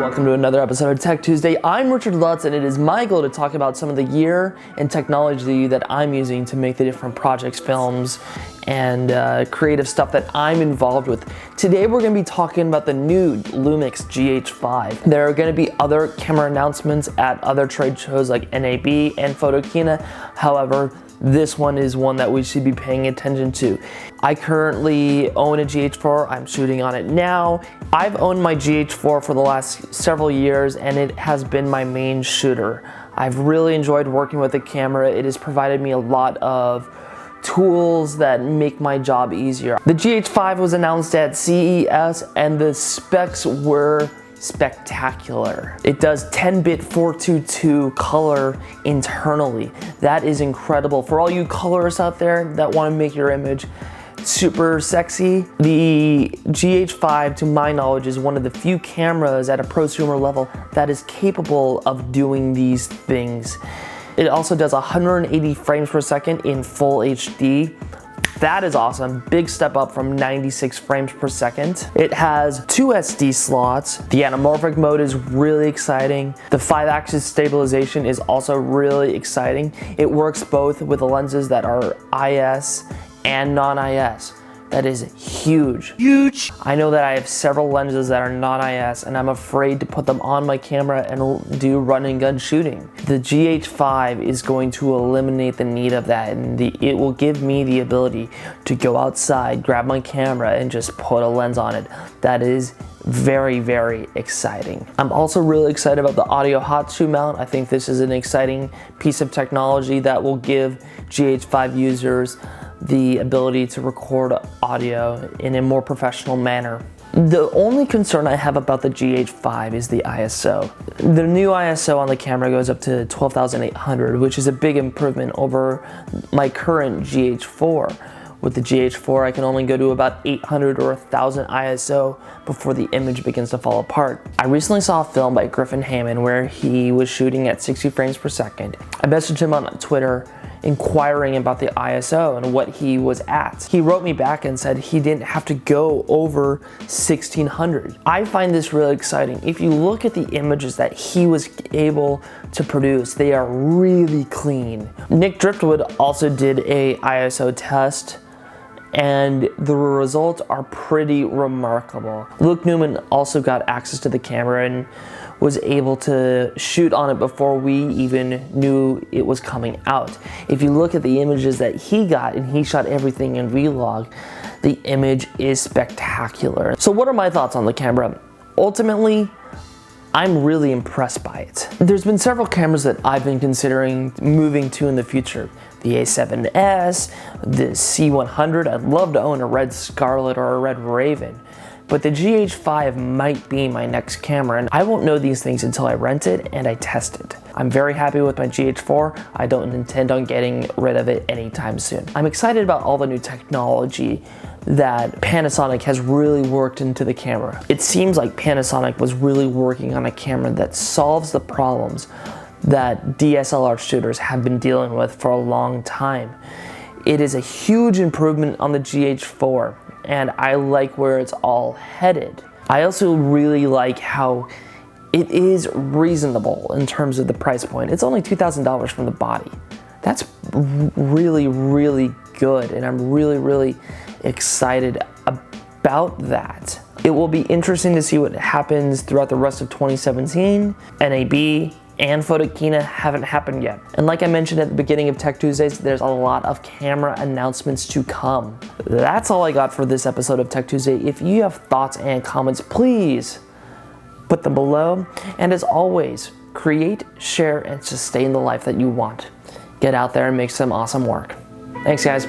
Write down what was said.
welcome to another episode of Tech Tuesday. I'm Richard Lutz, and it is my goal to talk about some of the gear and technology that I'm using to make the different projects, films, and creative stuff that I'm involved with. Today we're going to be talking about the new Lumix GH5. There are going to be other camera announcements at other trade shows like NAB and Photokina. However, this one is one that we should be paying attention to. I currently own a GH4. I'm shooting on it now. I've owned my GH4 for the last several years, and it has been my main shooter. I've really enjoyed working with the camera. It has provided me a lot of tools that make my job easier. The GH5 was announced at CES, and the specs were spectacular. It does 10-bit 422 color internally. That is incredible. For all you colorists out there that want to make your image super sexy, the GH5, to my knowledge, is one of the few cameras at a prosumer level that is capable of doing these things. It also does 180 frames per second in full HD. That is awesome. Big step up from 96 frames per second. It has 2 SD slots. The anamorphic mode is really exciting. The 5-axis stabilization is also really exciting. It works both with the lenses that are IS and non-IS. That is huge. Huge! I know that I have several lenses that are non-IS, and I'm afraid to put them on my camera and do run and gun shooting. The GH5 is going to eliminate the need of that, and it will give me the ability to go outside, grab my camera, and just put a lens on it. That is very, very exciting. I'm also really excited about the audio hot shoe mount. I think this is an exciting piece of technology that will give GH5 users the ability to record audio in a more professional manner. The only concern I have about the GH5 is the ISO. The new ISO on the camera goes up to 12,800, which is a big improvement over my current GH4. With the GH4, I can only go to about 800 or 1,000 ISO before the image begins to fall apart. I recently saw a film by Griffin Hammond where he was shooting at 60 frames per second. I messaged him on Twitter inquiring about the ISO and what he was at. He wrote me back and said he didn't have to go over 1600. I find this really exciting. If you look at the images that he was able to produce, they are really clean. Driftwood also did a ISO test, and the results are pretty remarkable. Neumann also got access to the camera and was able to shoot on it before we even knew it was coming out. If you look at the images that he got, and he shot everything in vlog, the image is spectacular. So what are my thoughts on the camera? Ultimately, I'm really impressed by it. There's been several cameras that I've been considering moving to in the future. The A7S, the C100, I'd love to own a red Scarlet or a red Raven. But the GH5 might be my next camera, and I won't know these things until I rent it and I test it. I'm very happy with my GH4. I don't intend on getting rid of it anytime soon. I'm excited about all the new technology that Panasonic has really worked into the camera. It seems like Panasonic was really working on a camera that solves the problems that DSLR shooters have been dealing with for a long time. It is a huge improvement on the GH4, and I like where it's all headed. I also really like how it is reasonable in terms of the price point. It's only $2,000 from the body. That's really, really good, and I'm really, really excited about that. It will be interesting to see what happens throughout the rest of 2017. NAB and Photokina haven't happened yet. And like I mentioned at the beginning of Tech Tuesdays, there's a lot of camera announcements to come. That's all I got for this episode of Tech Tuesday. If you have thoughts and comments, please put them below. And as always, create, share, and sustain the life that you want. Get out there and make some awesome work. Thanks, guys.